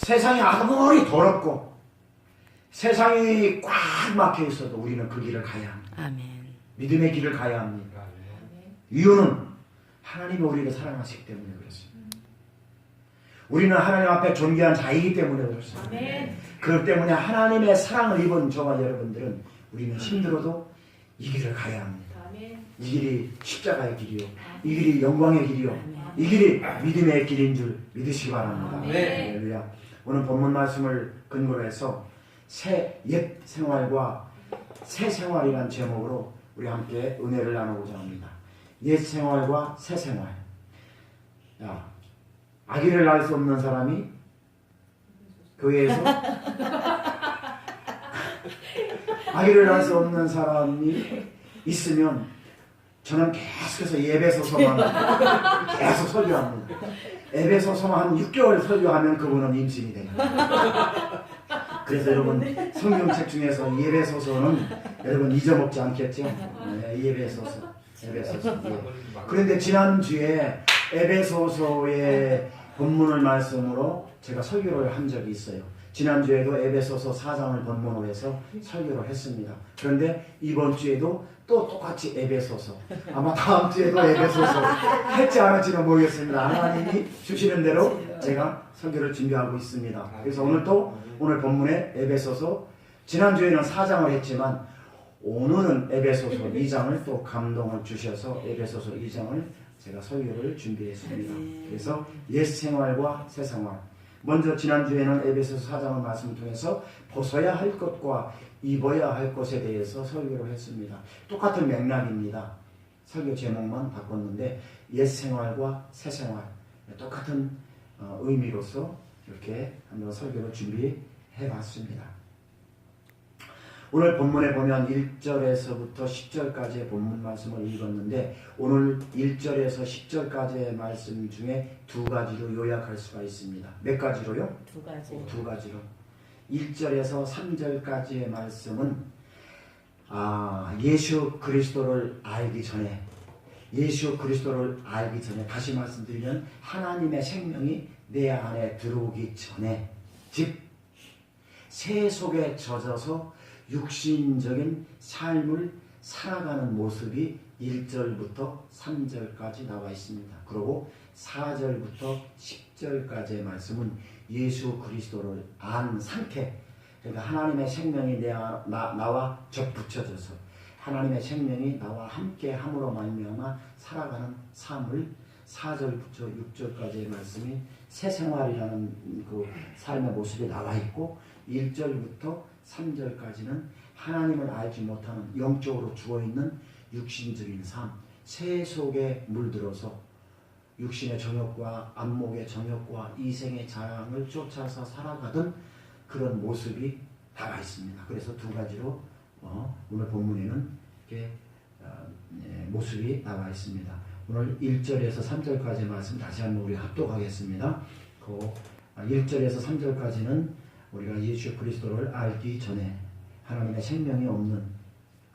세상이 아무리 더럽고 세상이 꽉 막혀 있어도 우리는 그 길을 가야 합니다. 아멘. 믿음의 길을 가야 합니다. 이유는 하나님이 우리를 사랑하시기 때문에 그렇습니다. 우리는 하나님 앞에 존귀한 자이기 때문에 그렇습니다. 그렇기 때문에 하나님의 사랑을 입은 저와 여러분들은 우리는 힘들어도 이 길을 가야 합니다. 이 길이 십자가의 길이요, 이 길이 영광의 길이요, 이 길이 믿음의 길인 줄 믿으시기 바랍니다. 할렐루야. 오늘 본문 말씀을 근거로 해서 옛 생활과 새 생활이라는 제목으로 우리 함께 은혜를 나누고자 합니다. 옛 생활과 새 생활. 아기를 낳을 수 없는 사람이 교회에서 아기를 낳을 수 없는 사람이 있으면 저는 계속해서 에베소서만 계속 설교합니다. 에베소서만 한 6개월 설교하면 그분은 임신이 됩니다. 그래서 여러분 성경책 중에서 에베소서는 여러분 잊어먹지 않겠죠? 에베소서. 예. 그런데 지난주에 에베소서의 본문을 말씀으로 제가 설교를 한 적이 있어요. 지난주에도 에베소서 4장을 본문으로 해서 설교를 했습니다. 그런데 이번 주에도 또 똑같이 에베소서, 아마 다음 주에도 에베소서 할지 안 할지는 모르겠습니다. 하나님이 주시는 대로 제가 설교를 준비하고 있습니다. 그래서 오늘 본문에 에베소서, 지난주에는 4장을 했지만 오늘은 에베소서 2장을 또 감동을 주셔서 에베소서 2장을 제가 설교를 준비했습니다. 그래서 옛 생활과 새 생활. 먼저 지난주에는 에베소서 4장의 말씀을 통해서 벗어야 할 것과 입어야 할 것에 대해서 설교를 했습니다. 똑같은 맥락입니다. 설교 제목만 바꿨는데 옛 생활과 새 생활 똑같은 의미로서 이렇게 한번 설교를 준비해 봤습니다. 오늘 본문에 보면 1절에서부터 10절까지의 본문 말씀을 읽었는데 오늘 1절에서 10절까지의 말씀 중에 두 가지로 요약할 수가 있습니다. 몇 가지로요? 두 가지로. 1절에서 3절까지의 말씀은 예수 그리스도를 알기 전에 다시 말씀드리면 하나님의 생명이 내 안에 들어오기 전에, 즉 새 속에 젖어서 육신적인 삶을 살아가는 모습이 1절부터 3절까지 나와 있습니다. 그리고 4절부터 10절까지의 말씀은 예수 그리스도를 안 상태, 그러니까 하나님의 생명이 나와 접붙여져서 하나님의 생명이 나와 함께 함으로 말미암아 살아가는 삶을 4절부터 6절까지의 말씀이 새 생활이라는 그 삶의 모습이 나와 있고 1절부터 3절까지는 하나님을 알지 못하는 영적으로 죽어있는 육신적인 삶, 새 속에 물들어서 육신의 정욕과 안목의 정욕과 이생의 자랑을 쫓아서 살아가던 그런 모습이 나와 있습니다. 그래서 두 가지로 오늘 본문에는 이렇게 모습이 나와 있습니다. 오늘 1절에서 3절까지 말씀 다시 한번 우리 합독하겠습니다. 그 1절에서 3절까지는 우리가 예수 그리스도를 알기 전에 하나님의 생명이 없는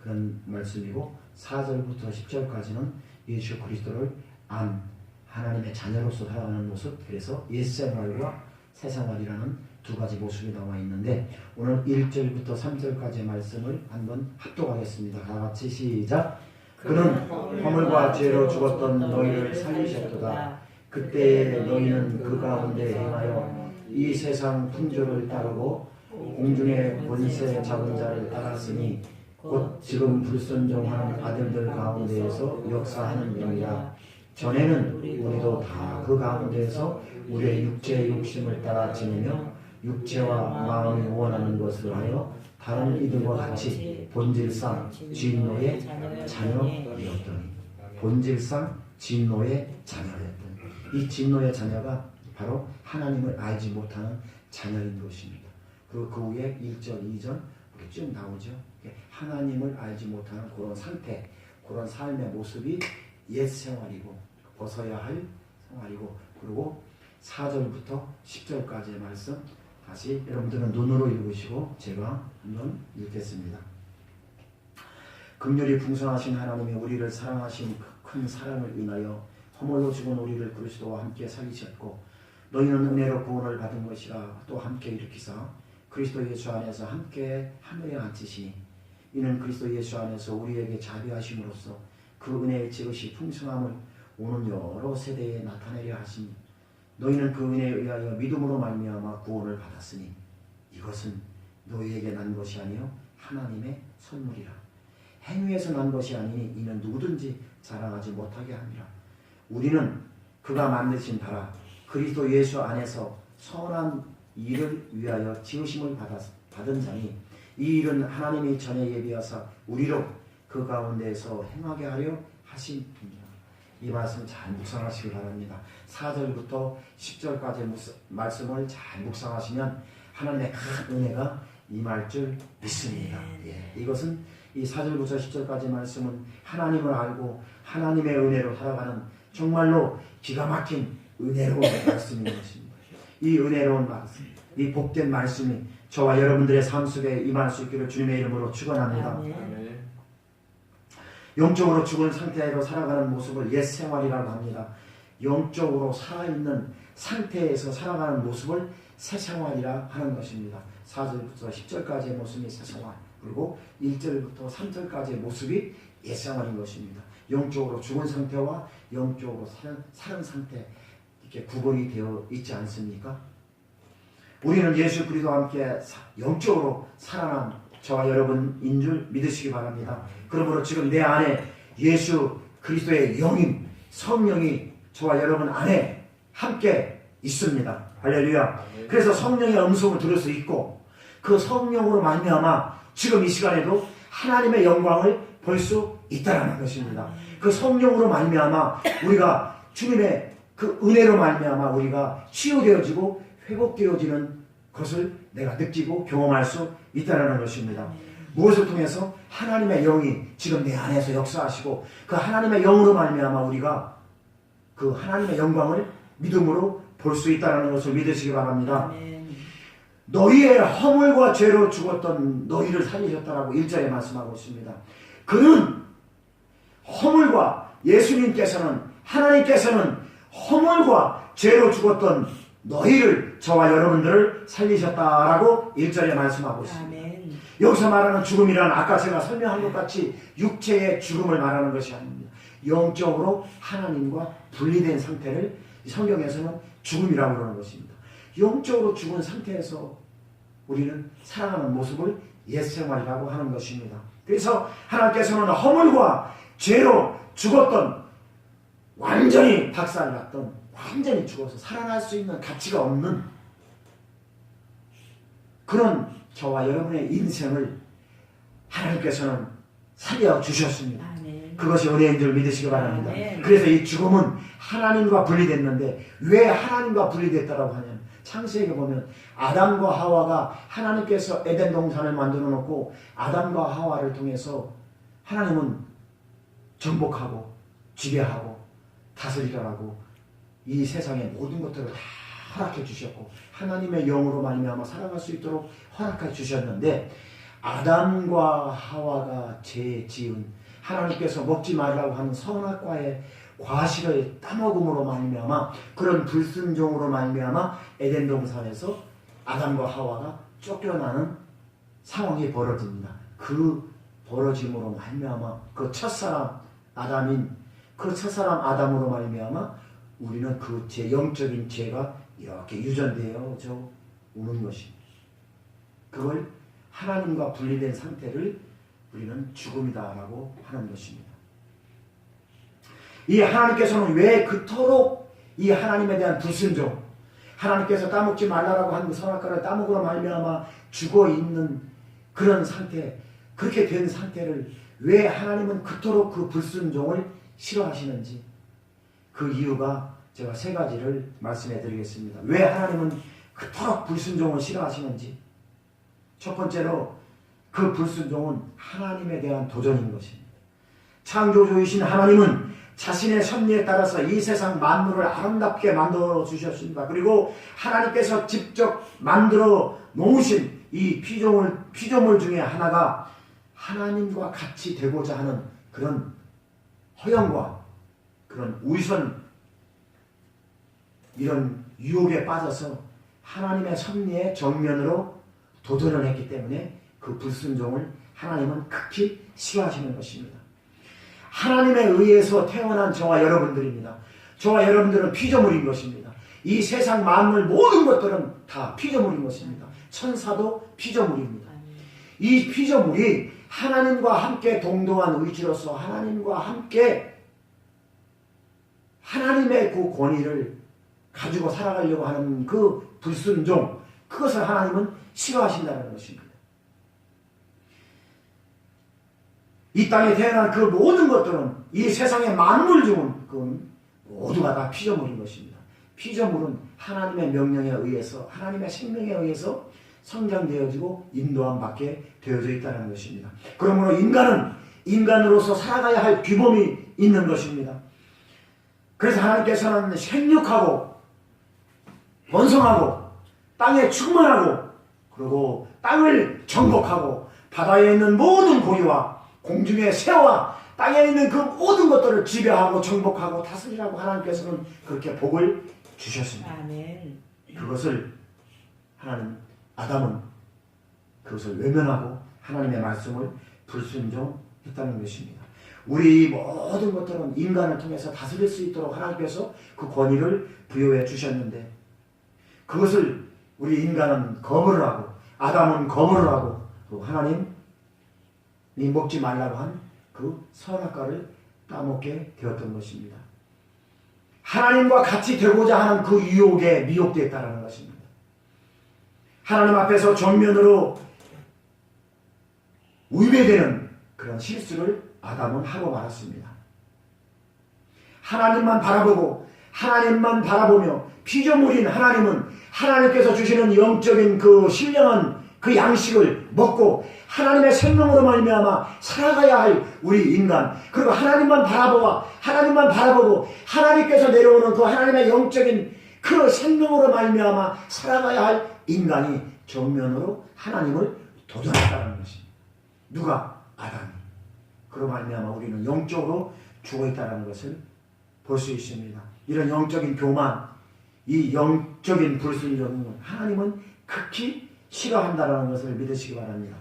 그런 말씀이고 4절부터 10절까지는 예수 그리스도를 안 하나님의 자녀로서 살아가는 모습, 그래서 옛생활과 새생활이라는 두 가지 모습이 나와 있는데 오늘 1절부터 3절까지의 말씀을 한번 합독하겠습니다. 다 같이 시작. 그는 허물과 죄로 죽었던 너희를 살리셨도다. 그때 너희는 그 가운데 행하여 이 세상 풍조를 따르고 공중의 권세 잡은 자를 따랐으니 곧 지금 불순종하는 아들들 가운데에서 역사하는 영이라. 전에는 우리도 다 그 가운데에서 우리의 육체의 욕심을 따라 지내며 육체와 마음이 원하는 것을 하여 다른 이들과 같이 본질상 진노의 자녀였더니, 본질상 진노의 자녀였더니, 이 진노의 자녀가 바로 하나님을 알지 못하는 자녀인 것입니다. 그리고 그 후에 1절, 2절 이렇게 쭉 나오죠. 하나님을 알지 못하는 그런 상태, 그런 삶의 모습이 옛 생활이고 벗어야 할 생활이고, 그리고 4절부터 10절까지의 말씀 다시 여러분들은 눈으로 읽으시고 제가 한번 읽겠습니다. 긍휼이 풍성하신 하나님이 우리를 사랑하신 큰 사랑을 인하여 허물로 죽은 우리를 그리스도와 함께 살리셨고 너희는 은혜로 구원을 받은 것이라 또 함께 일으키사 그리스도 예수 안에서 함께 하늘에 앉히시니 이는 그리스도 예수 안에서 우리에게 자비하심으로써 그 은혜의 지극히 풍성함을 오는 여러 세대에 나타내려 하시니 너희는 그 은혜에 의하여 믿음으로 말미암아 구원을 받았으니 이것은 너희에게 난 것이 아니요 하나님의 선물이라. 행위에서 난 것이 아니니 이는 누구든지 자랑하지 못하게 함이라. 우리는 그가 만드신 바라 그리스도 예수 안에서 선한 일을 위하여 지으심을 받은 자니 이 일은 하나님이 전에 예비하사 우리로 그 가운데에서 행하게 하려 하심이니라. 이 말씀 잘 묵상하시기 바랍니다. 4절부터 10절까지 말씀을 잘 묵상하시면 하나님의 큰 은혜가 임할 줄 믿습니다. 이것은 이 4절부터 10절까지 말씀은 하나님을 알고 하나님의 은혜로 살아가는 정말로 기가 막힌 은혜로운 말씀인 것입니다. 이 은혜로운 말씀, 이 복된 말씀이 저와 여러분들의 삶 속에 임할 수 있기를 주님의 이름으로 축원합니다. 아멘. 영적으로 죽은 상태로 살아가는 모습을 옛 생활이라고 합니다. 영적으로 살아있는 상태에서 살아가는 모습을 새 생활이라 하는 것입니다. 4절부터 10절까지의 모습이 새 생활, 그리고 1절부터 3절까지의 모습이 옛 생활인 것입니다. 영적으로 죽은 상태와 영적으로 사는 상태, 이렇게 구분이 되어 있지 않습니까? 우리는 예수 그리스도와 함께 영적으로 살아난 저와 여러분인 줄 믿으시기 바랍니다. 그러므로 지금 내 안에 예수 그리스도의 영임, 성령이 저와 여러분 안에 함께 있습니다. 할렐루야. 그래서 성령의 음성을 들을 수 있고 그 성령으로 말미암아 지금 이 시간에도 하나님의 영광을 볼 수 있다는 것입니다. 그 성령으로 말미암아 우리가 주님의 그 은혜로 말미암아 우리가 치유되어지고 회복되어지는 것을 내가 느끼고 경험할 수 있다는 것입니다. 무엇을 통해서? 하나님의 영이 지금 내 안에서 역사하시고 그 하나님의 영으로 말미암아 우리가 그 하나님의 영광을 믿음으로 볼 수 있다는 것을 믿으시기 바랍니다. 너희의 허물과 죄로 죽었던 너희를 살리셨다라고 1절에 말씀하고 있습니다. 그는 허물과 예수님께서는 하나님께서는 허물과 죄로 죽었던 너희를 저와 여러분들을 살리셨다라고 1절에 말씀하고 있습니다. 아멘. 여기서 말하는 죽음이란 아까 제가 설명한 것 같이 육체의 죽음을 말하는 것이 아닙니다. 영적으로 하나님과 분리된 상태를 성경에서는 죽음이라고 그러는 것입니다. 영적으로 죽은 상태에서 우리는 살아가는 모습을 옛생활이라고 하는 것입니다. 그래서 하나님께서는 허물과 죄로 죽었던, 완전히 박살났던, 완전히 죽어서 살아날 수 있는 가치가 없는 그런 저와 여러분의 인생을 하나님께서는 살려주셨습니다. 아멘. 그것이 은혜인 줄 믿으시기 바랍니다. 아멘. 그래서 이 죽음은 하나님과 분리됐는데 왜 하나님과 분리됐다고 하냐면 창세기에 보면 아담과 하와가 하나님께서 에덴 동산을 만들어 놓고 아담과 하와를 통해서 하나님은 정복하고 지배하고 다스리라고 이 세상의 모든 것들을 다 허락해 주셨고 하나님의 영으로 말미암아 살아갈 수 있도록 허락해 주셨는데 아담과 하와가 죄 지은 하나님께서 먹지 말라고 하는 선악과의 과실을 따먹음으로 말미암아 그런 불순종으로 말미암아 에덴 동산에서 아담과 하와가 쫓겨나는 상황이 벌어집니다. 그 벌어짐으로 말미암아 그 첫사람 아담인 그 첫사람 아담으로 말미암아 우리는 그 영적인 죄가 이렇게 유전되어 오는 것입니다. 그걸 하나님과 분리된 상태를 우리는 죽음이다라고 하는 것입니다. 이 하나님께서는 왜 그토록 이 하나님에 대한 불순종, 하나님께서 따먹지 말라라고 한 그 선악과를 따먹으로 말미암아 죽어있는 그런 상태, 그렇게 된 상태를 왜 하나님은 그토록 그 불순종을 싫어하시는지 그 이유가 제가 세 가지를 말씀해 드리겠습니다. 왜 하나님은 그토록 불순종을 싫어하시는지. 첫 번째로 그 불순종은 하나님에 대한 도전인 것입니다. 창조주이신 하나님은 자신의 섭리에 따라서 이 세상 만물을 아름답게 만들어 주셨습니다. 그리고 하나님께서 직접 만들어 놓으신 이 피조물 중에 하나가 하나님과 같이 되고자 하는 그런 허영과 그런 위선 이런 유혹에 빠져서 하나님의 섭리의 정면으로 도전을 했기 때문에 그 불순종을 하나님은 극히 싫어하시는 것입니다. 하나님에 의해서 태어난 저와 여러분들입니다. 저와 여러분들은 피조물인 것입니다. 이 세상 만물 모든 것들은 다 피조물인 것입니다. 천사도 피조물입니다. 이 피조물이 하나님과 함께 동등한 의지로서 하나님과 함께 하나님의 그 권위를 가지고 살아가려고 하는 그 불순종, 그것을 하나님은 싫어하신다는 것입니다. 이 땅에 태어난 그 모든 것들은 이 세상의 만물 중 그건 모두가 다 피조물인 것입니다. 피조물은 하나님의 명령에 의해서 하나님의 생명에 의해서 성장되어지고 인도함 받게 되어져 있다는 것입니다. 그러므로 인간은 인간으로서 살아가야 할 규범이 있는 것입니다. 그래서 하나님께서는 생육하고 번성하고 땅에 충만하고 그리고 땅을 정복하고 바다에 있는 모든 고기와 공중의 새와 땅에 있는 그 모든 것들을 지배하고 정복하고 다스리라고 하나님께서는 그렇게 복을 주셨습니다. 아멘. 그것을 아담은 그것을 외면하고 하나님의 말씀을 불순종했다는 것입니다. 우리 모든 것들은 인간을 통해서 다스릴 수 있도록 하나님께서 그 권위를 부여해 주셨는데 그것을 우리 인간은 거부를 하고 아담은 거부를 하고 또 하나님이 먹지 말라고 한 그 선악과를 따먹게 되었던 것입니다. 하나님과 같이 되고자 하는 그 유혹에 미혹되었다는 것입니다. 하나님 앞에서 정면으로 위배되는 그런 실수를 아담은 하고 말았습니다. 하나님만 바라보고 하나님만 바라보며 피조물인 하나님은 하나님께서 주시는 영적인 그 신령한 그 양식을 먹고 하나님의 생명으로 말미암아 살아가야 할 우리 인간, 그리고 하나님만 바라보고 하나님께서 내려오는 그 하나님의 영적인 그 생명으로 말미암아 살아가야 할 인간이 정면으로 하나님을 도전했다는 것입니다. 누가? 아담이. 그로 말미암아 우리는 영적으로 죽어있다는 것을 볼 수 있습니다. 이런 영적인 교만, 이 영적인 불순종은 하나님은 극히 싫어한다는 것을 믿으시기 바랍니다.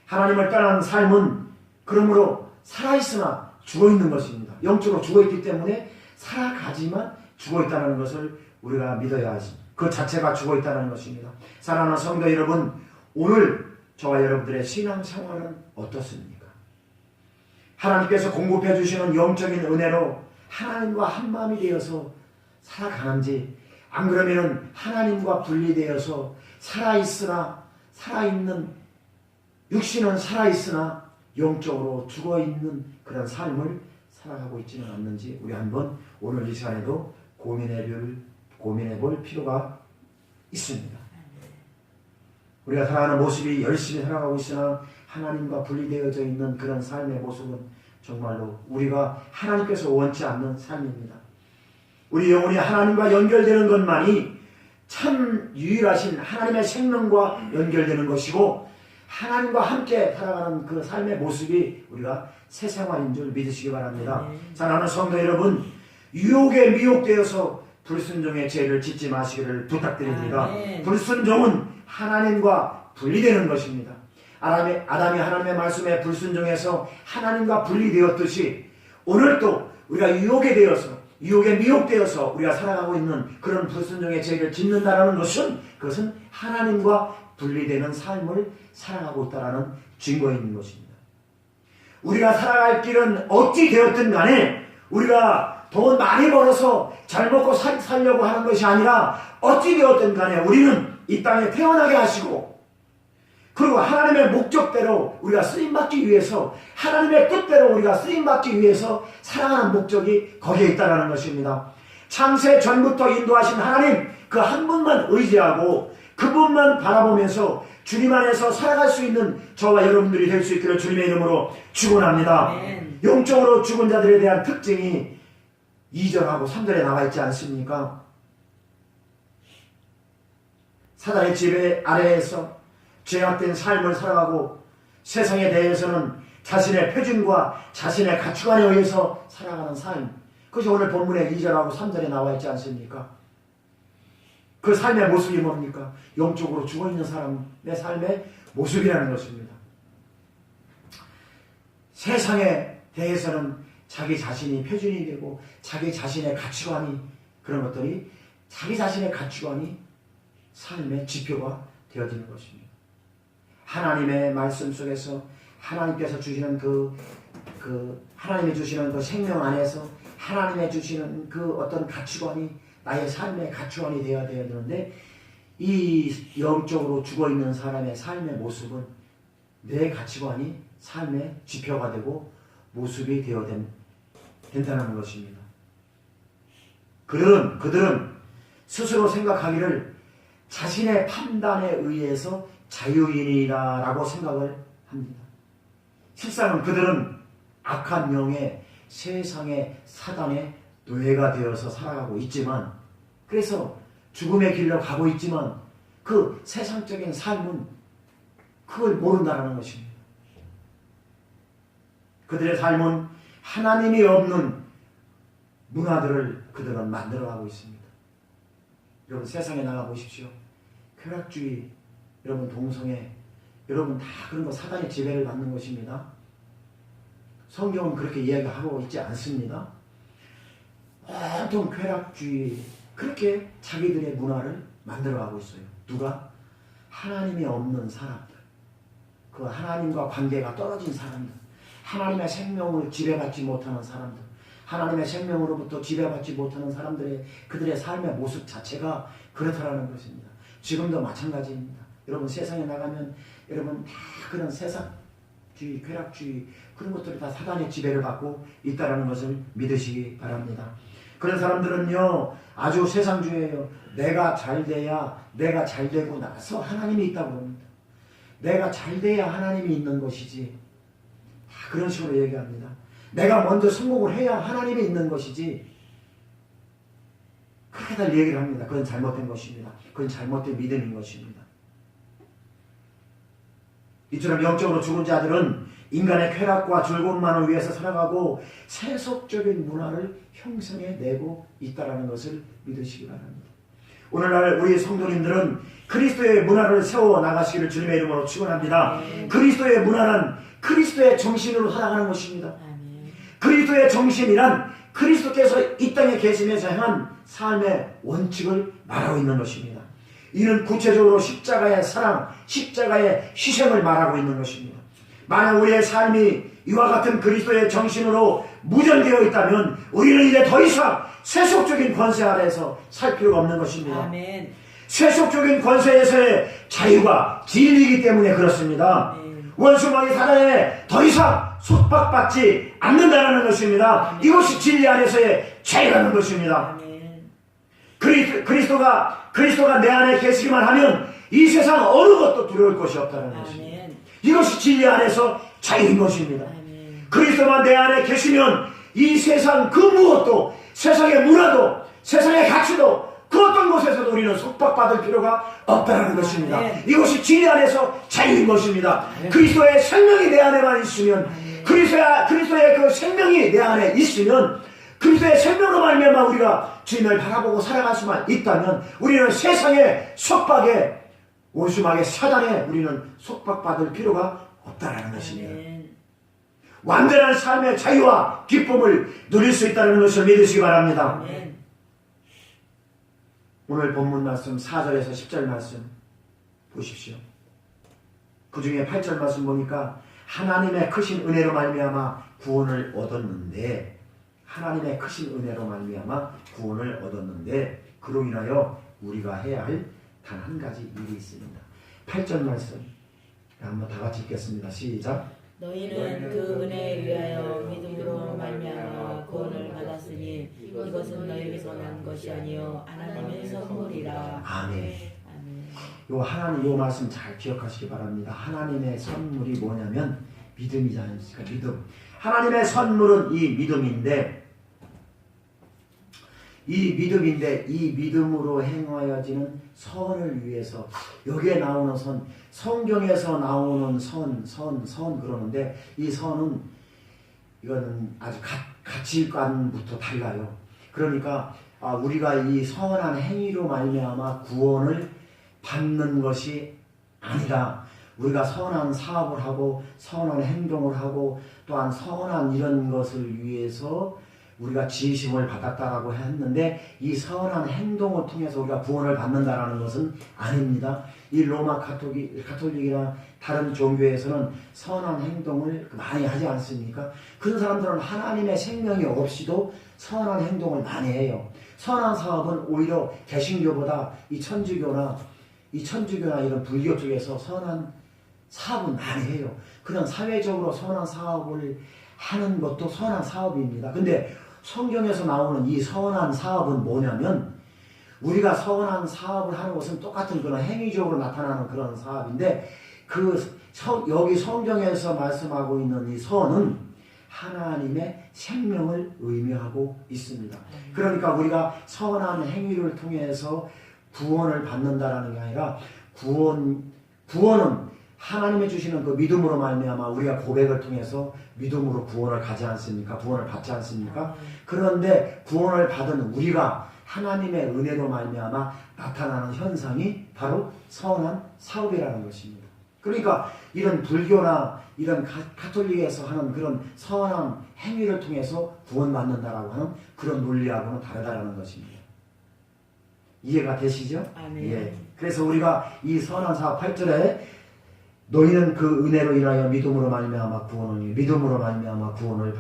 하나님을 떠난 삶은 그러므로 살아있으나 죽어있는 것입니다. 영적으로 죽어있기 때문에 살아가지만 죽어있다는 것을 우리가 믿어야 하지. 그 자체가 죽어있다는 것입니다. 사랑하는 성도 여러분, 오늘 저와 여러분들의 신앙 상황은 어떻습니까? 하나님께서 공급해 주시는 영적인 은혜로 하나님과 한마음이 되어서 살아가는지, 안 그러면은 하나님과 분리되어서 살아있는 육신은 살아있으나 영적으로 죽어있는 그런 삶을 살아가고 있지는 않는지 우리 한번 오늘 이 시간에도 고민해 볼 필요가 있습니다. 우리가 살아가는 모습이 열심히 살아가고 있으나 하나님과 분리되어져 있는 그런 삶의 모습은 정말로 우리가 하나님께서 원치 않는 삶입니다. 우리 영혼이 하나님과 연결되는 것만이 참 유일하신 하나님의 생명과 연결되는 것이고 하나님과 함께 살아가는 그 삶의 모습이 우리가 새 생활인 줄 믿으시기 바랍니다. 사랑하는 성도 여러분, 유혹에 미혹되어서 불순종의 죄를 짓지 마시기를 부탁드립니다. 불순종은 하나님과 분리되는 것입니다. 아담이 하나님의 말씀에 불순종해서 하나님과 분리되었듯이 오늘도 우리가 유혹에 미혹되어서 우리가 살아가고 있는 그런 불순종의 죄를 짓는다는 것은 그것은 하나님과 분리되는 삶을 살아가고 있다는 증거인 것입니다. 우리가 살아갈 길은 어찌 되었든 간에 우리가 돈 많이 벌어서 잘 먹고 살려고 하는 것이 아니라 어찌 되었든 간에 우리는 이 땅에 태어나게 하시고 그리고 하나님의 목적대로 우리가 쓰임받기 위해서 하나님의 뜻대로 우리가 쓰임받기 위해서 살아가는 목적이 거기에 있다는 것입니다. 창세 전부터 인도하신 하나님 그 한 분만 의지하고 그분만 바라보면서 주님 안에서 살아갈 수 있는 저와 여러분들이 될 수 있기를 주님의 이름으로 축원합니다. 영적으로 죽은 자들에 대한 특징이 2절하고 3절에 나와 있지 않습니까? 사단의 지배 아래에서 죄악된 삶을 살아가고 세상에 대해서는 자신의 표준과 자신의 가치관에 의해서 살아가는 삶, 그것이 오늘 본문의 2절하고 3절에 나와 있지 않습니까? 그 삶의 모습이 뭡니까? 영적으로 죽어있는 사람의 삶의 모습이라는 것입니다. 세상에 대해서는 자기 자신이 표준이 되고 자기 자신의 가치관이 그런 것들이 자기 자신의 가치관이 삶의 지표가 되어지는 것입니다. 하나님의 말씀 속에서 하나님께서 주시는 하나님이 주시는 그 생명 안에서 하나님의 주시는 그 어떤 가치관이 나의 삶의 가치관이 되어야 되는데 이 영적으로 죽어있는 사람의 삶의 모습은 내 가치관이 삶의 지표가 되고 모습이 되어야 된다는 것입니다. 그들은 스스로 생각하기를 자신의 판단에 의해서 자유인이라고 생각을 합니다. 실상은 그들은 악한 영의 세상의 사단의 노예가 되어서 살아가고 있지만 그래서 죽음의 길로 가고 있지만 그 세상적인 삶은 그걸 모른다는 것입니다. 그들의 삶은 하나님이 없는 문화들을 그들은 만들어가고 있습니다. 여러분 세상에 나가보십시오. 쾌락주의, 여러분 동성애, 여러분 다 그런 거 사단의 지배를 받는 것입니다. 성경은 그렇게 이야기하고 있지 않습니다. 온통 쾌락주의, 그렇게 자기들의 문화를 만들어가고 있어요. 누가? 하나님이 없는 사람들, 그 하나님과 관계가 떨어진 사람들, 하나님의 생명을 지배받지 못하는 사람들, 하나님의 생명으로부터 지배받지 못하는 사람들의 그들의 삶의 모습 자체가 그렇다라는 것입니다. 지금도 마찬가지입니다. 여러분 세상에 나가면 여러분 다 그런 세상주의, 쾌락주의 그런 것들이 다 사단의 지배를 받고 있다는 것을 믿으시기 바랍니다. 그런 사람들은요 아주 세상주의예요. 내가 잘 돼야 내가 잘 되고 나서 하나님이 있다고 합니다. 내가 잘 돼야 하나님이 있는 것이지, 그런 식으로 얘기합니다. 내가 먼저 성공을 해야 하나님이 있는 것이지, 그렇게 다 얘기를 합니다. 그건 잘못된 것입니다. 그건 잘못된 믿음인 것입니다. 이처럼 영적으로 죽은 자들은 인간의 쾌락과 즐거움만을 위해서 살아가고 세속적인 문화를 형성해내고 있다는 것을 믿으시기 바랍니다. 오늘날 우리 성도님들은 그리스도의 문화를 세워나가시기를 주님의 이름으로 축원합니다. 그리스도의 문화는 그리스도의 정신으로 살아가는 것입니다. 그리스도의 정신이란 그리스도께서 이 땅에 계시면서 행한 삶의 원칙을 말하고 있는 것입니다. 이는 구체적으로 십자가의 사랑, 십자가의 희생을 말하고 있는 것입니다. 만약 우리의 삶이 이와 같은 그리스도의 정신으로 무전되어 있다면 우리는 이제 더 이상 세속적인 권세 아래에서 살 필요가 없는 것입니다. 아멘. 세속적인 권세에서의 자유가 진리이기 때문에 그렇습니다. 원수마귀 사단에 더 이상 속박받지 않는다는 것입니다. 이것이 진리 안에서의 자유라는 것입니다. 그리스도가 내 안에 계시기만 하면 이 세상 어느 것도 두려울 것이 없다는 것입니다. 이것이 진리 안에서 자유인 것입니다. 그리스도만 내 안에 계시면 이 세상 그 무엇도, 세상의 문화도, 세상의 가치도 그 어떤 곳에서도 우리는 속박받을 필요가 없다는 것입니다. 이것이 진리 안에서 자유인 것입니다. 그리스도의 생명이 내 안에만 있으면, 그리스도의 그 생명이 내 안에 있으면, 그리스도의 생명으로 말미암아 우리가 주님을 바라보고 살아갈 수만 있다면 우리는 세상의 속박에, 원수마귀의 사단에 우리는 속박받을 필요가 없다는 것입니다. 완전한 삶의 자유와 기쁨을 누릴 수 있다는 것을 믿으시기 바랍니다. 오늘 본문 말씀 4절에서 10절 말씀 보십시오. 그 중에 8절 말씀 보니까 하나님의 크신 은혜로 말미암아 구원을 얻었는데, 하나님의 크신 은혜로 말미암아 구원을 얻었는데 그로 인하여 우리가 해야 할 단 한 가지 일이 있습니다. 8절 말씀 한번 다 같이 읽겠습니다. 시작. 너희는 그 은혜에 위하여 믿음으로 말미암아 구원을 받았으니 이것은 너희에게서 난 것이 아니요 하나님의 선물이라. 아멘. 요 말씀 잘 기억하시기 바랍니다. 하나님의 선물이 뭐냐면 믿음이지 않습니까? 믿음. 하나님의 선물은 이 믿음인데, 이 믿음으로 행하여지는 선을 위해서, 여기에 나오는 선, 성경에서 나오는 선 그러는데 이 선은 이거는 아주 가치관부터 달라요. 그러니까 우리가 이 선한 행위로 말미암아 구원을 받는 것이 아니라 우리가 선한 사업을 하고 선한 행동을 하고 또한 선한 이런 것을 위해서 우리가 지으심을 받았다라고 했는데 이 선한 행동을 통해서 우리가 구원을 받는다라는 것은 아닙니다. 이 로마 가톨릭이나 다른 종교에서는 선한 행동을 많이 하지 않습니까? 그런 사람들은 하나님의 생명이 없이도 선한 행동을 많이 해요. 선한 사업은 오히려 개신교보다 이 천주교나 이런 불교 쪽에서 선한 사업은 많이 해요. 그냥 사회적으로 선한 사업을 하는 것도 선한 사업입니다. 근데 성경에서 나오는 이 선한 사업은 뭐냐면 우리가 선한 사업을 하는 것은 똑같은 그런 행위적으로 나타나는 그런 사업인데 여기 성경에서 말씀하고 있는 이 선은 하나님의 생명을 의미하고 있습니다. 그러니까 우리가 선한 행위를 통해서 구원을 받는다라는 게 아니라 구원은 하나님이 주시는 그 믿음으로 말미암아 우리가 고백을 통해서 믿음으로 구원을 가지 않습니까? 구원을 받지 않습니까? 그런데 구원을 받은 우리가 하나님의 은혜로 말미암아 나타나는 현상이 바로 선한 사업이라는 것입니다. 그러니까 이런 불교나 이런 가톨릭에서 하는 그런 선한 행위를 통해서 구원받는다라고 하는 그런 논리하고는 다르다라는 것입니다. 이해가 되시죠? 아멘. 예. 그래서 우리가 이 선한 사업 8절에 너희는 그 은혜로 인하여 믿음으로 말미암아 구원을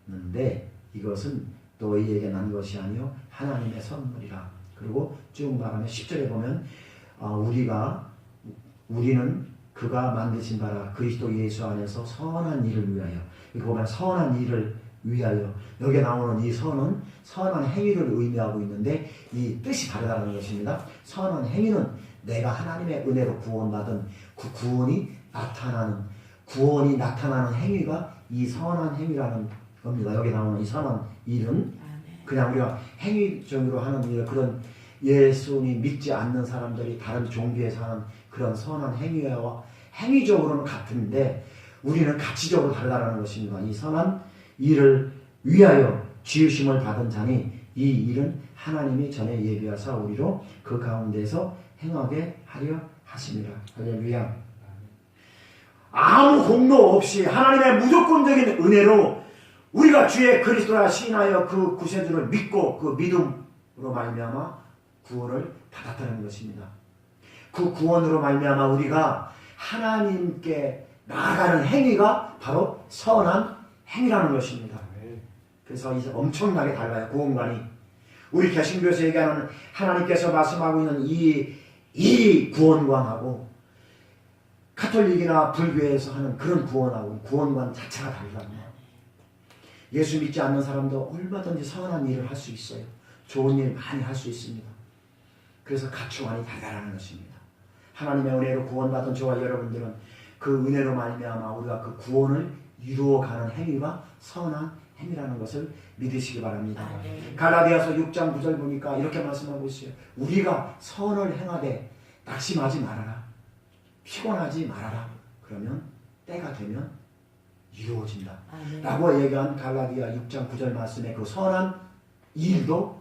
받았는데 이것은 너희에게 난 것이 아니요 하나님의 선물이라. 그리고 쭉 말하면 10절에 보면 우리는 그가 만드신 바라 그리스도 예수 안에서 선한 일을 위하여. 이거 보면 선한 일을 위하여. 여기에 나오는 이 선은 선한 행위를 의미하고 있는데 이 뜻이 다르다는 것입니다. 선한 행위는 내가 하나님의 은혜로 구원받은 그 구원이 나타나는 행위가 이 선한 행위라는 겁니다. 여기 나오는 이 선한 일은 그냥 우리가 행위적으로 하는 일, 그런 예수님 믿지 않는 사람들이 다른 종교에서 하는 그런 선한 행위와 행위적으로는 같은데 우리는 가치적으로 다르다는 것입니다. 이 선한 일을 위하여 지으심을 받은 자니 이 일은 하나님이 전에 예비하사 우리로 그 가운데서 행하게 하려 하십니다. 할렐루야. 아무 공로 없이 하나님의 무조건적인 은혜로 우리가 주의 그리스도라 시인하여 그 구세주를 믿고 그 믿음으로 말미암아 구원을 받았다는 것입니다. 그 구원으로 말미암아 우리가 하나님께 나아가는 행위가 바로 선한 행위라는 것입니다. 그래서 이제 엄청나게 달라요. 구원관이. 우리 개신교에서 얘기하는 하나님께서 말씀하고 있는 이 구원관하고 가톨릭이나 불교에서 하는 그런 구원관 자체가 다르답니다. 예수 믿지 않는 사람도 얼마든지 선한 일을 할 수 있어요. 좋은 일 많이 할 수 있습니다. 그래서 가치관이 다르다는 것입니다. 하나님의 은혜로 구원받은 저와 여러분들은 그 은혜로 말미암아 우리가 그 구원을 이루어가는 행위가 선한 행위라는 것을 믿으시기 바랍니다. 갈라디아서 6장 9절 보니까 이렇게 말씀하고 있어요. 우리가 선을 행하되 낙심하지 말아라. 피곤하지 말아라. 그러면 때가 되면 이루어진다. 라고 얘기한 갈라디아 6장 9절 말씀에 그 선한 일도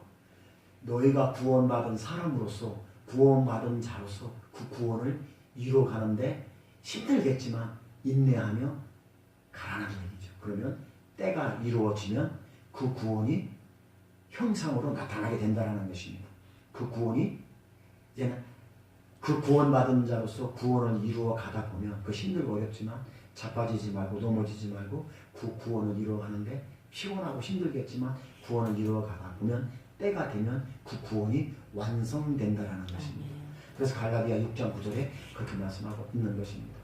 너희가 구원받은 사람으로서 구원받은 자로서 그 구원을 이루어가는데 힘들겠지만 인내하며 가라는 얘기죠. 그러면 때가 이루어지면 그 구원이 형상으로 나타나게 된다는 것입니다. 그 구원이 이제는 그 구원받은 자로서 구원을 이루어 가다 보면 그 힘들고 어렵지만 자빠지지 말고 넘어지지 말고 그 구원을 이루어가는데 피곤하고 힘들겠지만 구원을 이루어 가다 보면 때가 되면 그 구원이 완성된다라는 것입니다. 그래서 갈라디아 6장 9절에 그렇게 말씀하고 있는 것입니다.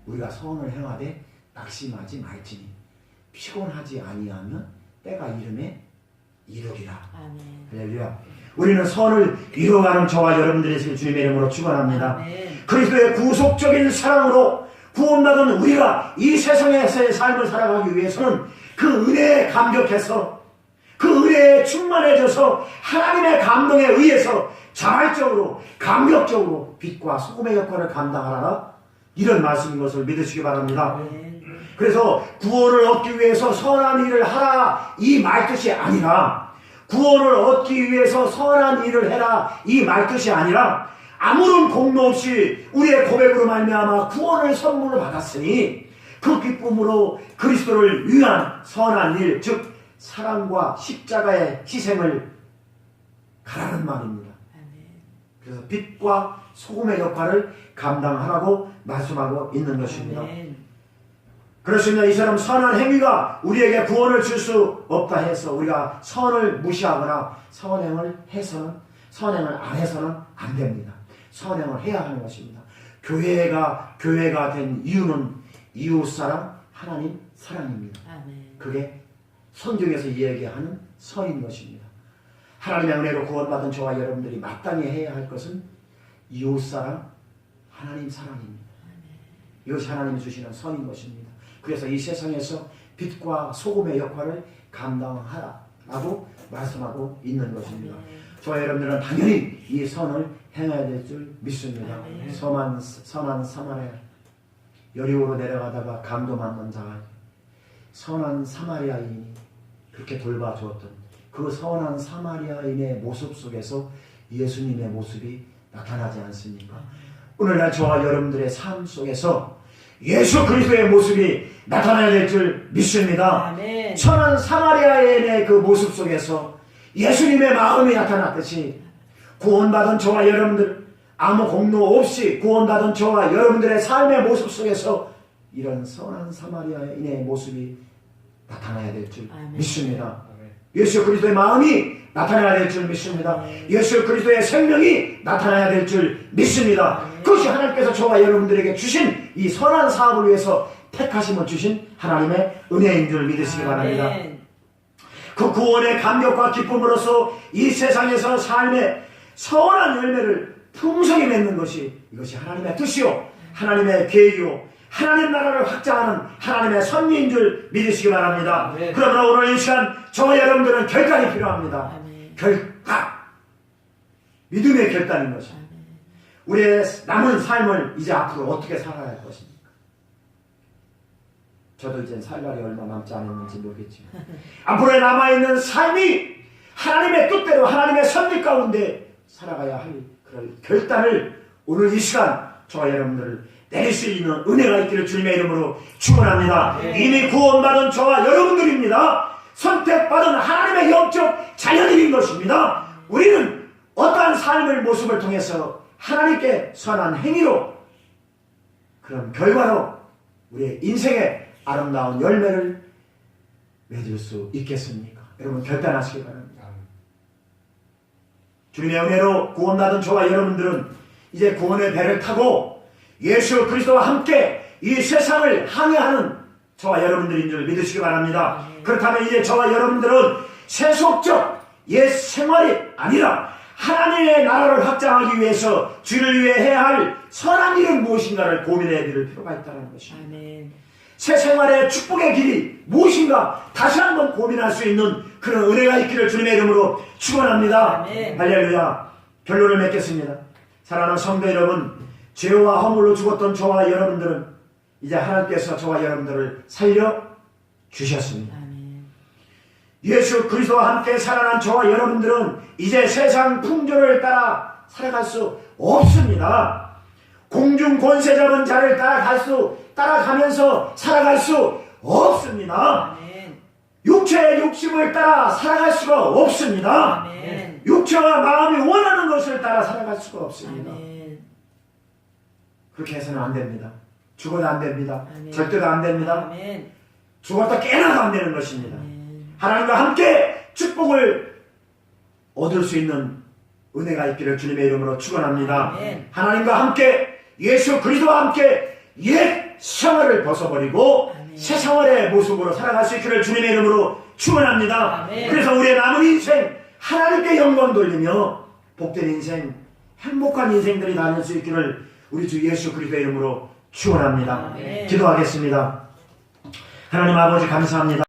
우리가 선을 행하되 낙심하지 말지니 피곤하지 아니하면 때가 이름에 이르리라. 할렐루야. 우리는 선을 이루어가는 저와 여러분들이 있을 주님의 이름으로 축원합니다. 그리스도의 구속적인 사랑으로 구원받은 우리가 이 세상에서의 삶을 살아가기 위해서는 그 은혜에 감격해서 그 은혜에 충만해져서 하나님의 감동에 의해서 자발적으로 감격적으로 빛과 소금의 역할을 감당하라. 이런 말씀인 것을 믿으시기 바랍니다. 그래서 구원을 얻기 위해서 선한 일을 하라 이 말뜻이 아니라 구원을 얻기 위해서 선한 일을 해라 이 말뜻이 아니라 아무런 공로 없이 우리의 고백으로 말미암아 구원을 선물을 받았으니 그 기쁨으로 그리스도를 위한 선한 일, 즉 사랑과 십자가의 희생을 가라는 말입니다. 그래서 빛과 소금의 역할을 감당하라고 말씀하고 있는 것입니다. 그렇습니다. 이처럼 선한 행위가 우리에게 구원을 줄 수 없다 해서 우리가 선을 무시하거나 선행을 안 해서는 안 됩니다. 선행을 해야 하는 것입니다. 교회가 된 이유는 이웃사랑, 하나님 사랑입니다. 그게 성경에서 이야기하는 선인 것입니다. 하나님의 은혜로 구원받은 저와 여러분들이 마땅히 해야 할 것은 이웃사랑, 하나님 사랑입니다. 이것이 하나님이 주시는 선인 것입니다. 그래서 이 세상에서 빛과 소금의 역할을 감당하라고 말씀하고 있는 것입니다. 저와 여러분들은 당연히 이 선을 행해야 될 줄 믿습니다. 선한 사마리아 여리고로 내려가다가 감동받는 자가 선한 사마리아인이 그렇게 돌봐주었던 그 선한 사마리아인의 모습 속에서 예수님의 모습이 나타나지 않습니까? 오늘날 저와 여러분들의 삶 속에서 예수 그리스도의 모습이 나타나야 될 줄 믿습니다. 아멘. 선한 사마리아인의 그 모습 속에서 예수님의 마음이 나타났듯이 구원받은 저와 여러분들 아무 공로 없이 구원받은 저와 여러분들의 삶의 모습 속에서 이런 선한 사마리아인의 모습이 나타나야 될 줄 믿습니다. 예수 그리스도의 마음이 나타나야 될 줄 믿습니다. 예수 그리스도의 생명이 나타나야 될 줄 믿습니다. 그것이 하나님께서 저와 여러분들에게 주신 이 선한 사업을 위해서 택하심을 주신 하나님의 은혜인 줄 믿으시기 바랍니다. 그 구원의 감격과 기쁨으로써 이 세상에서 삶의 선한 열매를 풍성히 맺는 것이 이것이 하나님의 뜻이요 하나님의 계획이요 하나님 나라를 확장하는 하나님의 섭리인 줄 믿으시기 바랍니다. 그러므로 오늘 이 시간 저와 여러분들은 결단이 필요합니다. 결단, 믿음의 결단인 것입니다. 우리의 남은 삶을 이제 앞으로 어떻게 살아야 할 것입니까? 저도 이제 살 날이 얼마 남지 않았는지 모르겠지만 앞으로 남아있는 삶이 하나님의 뜻대로 하나님의 섭리 가운데 살아가야 할 그런 결단을 오늘 이 시간 저와 여러분들을 내릴 수 있는 은혜가 있기를 주님의 이름으로 축원합니다. 이미 구원받은 저와 여러분들입니다. 선택받은 하나님의 영적 자녀들인 것입니다. 우리는 어떠한 삶의 모습을 통해서 하나님께 선한 행위로 그런 결과로 우리의 인생의 아름다운 열매를 맺을 수 있겠습니까? 여러분 결단하시기 바랍니다. 주님의 은혜로 구원받은 저와 여러분들은 이제 구원의 배를 타고 예수 그리스도와 함께 이 세상을 항해하는 저와 여러분들인 줄 믿으시기 바랍니다. 그렇다면 이제 저와 여러분들은 세속적 옛 생활이 아니라 하나님의 나라를 확장하기 위해서 주를 위해 해야 할 선한 일은 무엇인가를 고민해야 될 필요가 있다는 것입니다. 새 생활의 축복의 길이 무엇인가 다시 한번 고민할 수 있는 그런 은혜가 있기를 주님의 이름으로 축원합니다. 할렐루야. 결론을 맺겠습니다. 사랑하는 성도 여러분, 죄와 허물로 죽었던 저와 여러분들은 이제 하나님께서 저와 여러분들을 살려주셨습니다. 예수 그리스도와 함께 살아난 저와 여러분들은 이제 세상 풍조를 따라 살아갈 수 없습니다. 공중 권세 잡은 자를 따라가면서 살아갈 수 없습니다. 육체의 욕심을 따라 살아갈 수가 없습니다. 육체와 마음이 원하는 것을 따라 살아갈 수가 없습니다. 그렇게 해서는 안 됩니다. 죽어도 안 됩니다. 절대로 안 됩니다. 죽었다 깨나도 안 되는 것입니다. 하나님과 함께 축복을 얻을 수 있는 은혜가 있기를 주님의 이름으로 축원합니다. 하나님과 함께 예수 그리스도와 함께 옛 생활을 벗어버리고 새 생활의 모습으로 살아갈 수 있기를 주님의 이름으로 축원합니다. 그래서 우리의 남은 인생 하나님께 영광 돌리며 복된 인생, 행복한 인생들이 다닐 수 있기를 우리 주 예수 그리스도의 이름으로 축원합니다. 기도하겠습니다. 하나님 아버지 감사합니다.